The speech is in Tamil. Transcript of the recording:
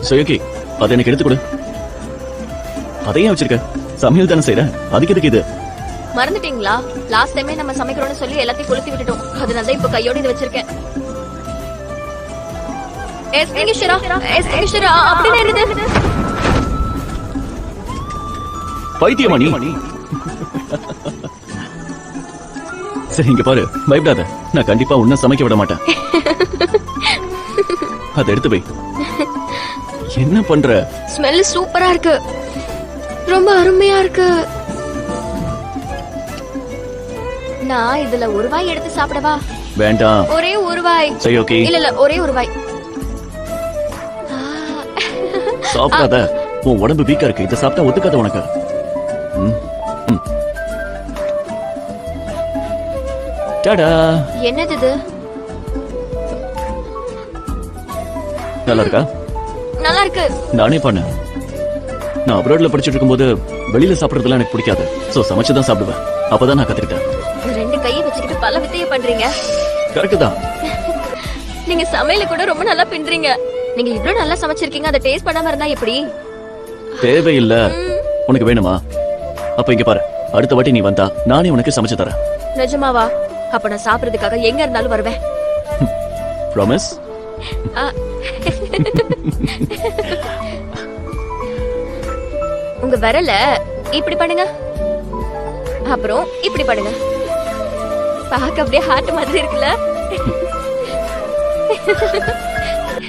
சுயக்கி அதை எனக்கு எடுத்து கொடு. அதையும் வச்சிருக்க, சமையல் தானே செய்யற, அதுக்கு எதுக்கு இது? மறந்துட்டீங்களா? லாஸ்ட் டைமே நம்ம சமைக்கிறோம்னு சொல்லி எல்லாத்தையும் கொளுத்தி விட்டுட்டோம். அதனால தான் இப்ப கையோட இது வச்சிருக்கேன். அப்படின்னு என்னது? பைத்தியமா நீ? சரி இங்க பாரு, பயப்படாத, நான் கண்டிப்பா உன்ன சமைக்க விட மாட்டேன். அதை எடுத்து போய். என்ன பண்ற? ஸ்மெல் சூப்பரா இருக்கு, ரொம்ப அருமையா இருக்கு. நான் இதுல ஒரு வாய் எடுத்து சாப்பிடவா? வேண்டாம். ஒரே ஒரு வாய். சரி ஓகே. இல்ல ஒரே ஒரு வாய். சாப்பிடாத, உன் உடம்பு வீக்கா இருக்கு, இதை சாப்பிட்டா ஒத்துக்காத உனக்கு. டாடா. என்னது இது? நல்லா இருக்கா? நல்லா இருக்கு. நானே பண்ணேன். நான் அப்ராட்ல படிச்சுட்டு இருக்கும்போது வெளியில சாப்பிடுறதுலாம் எனக்கு பிடிக்காது. சோ சமைச்சுதான் சாப்பிடுவேன். அப்பதான் நான் கத்துக்கிட்டேன். ரெண்டு கையை வச்சுக்கிட்டு பல வித்தைய பண்றீங்க. கரெக்ட் தான். நீங்க சமையல கூட ரொம்ப நல்லா பின்றீங்க. நீங்க இவ்ளோ நல்லா சமைச்சிருக்கீங்க, அதை டேஸ்ட் பண்ணாம இருந்தா எப்படி? தேவையில்ல. உனக்கு வேணுமா? அப்ப இங்க பாரு, அடுத்த வாட்டி நீ வந்தா நானே உனக்கு சமைச்சு தரேன். நிஜமாவா? அப்ப நான் சாப்பிடுறதுக்காக எங்க இருந்தாலும் வருவேன். ப்ராமிஸ்? உங்க விரல இப்படி பண்ணுங்க, அப்புறம் இப்படி பண்ணுங்க. பார்க்க அப்படியே ஹார்ட் மாதிரி இருக்குல்ல?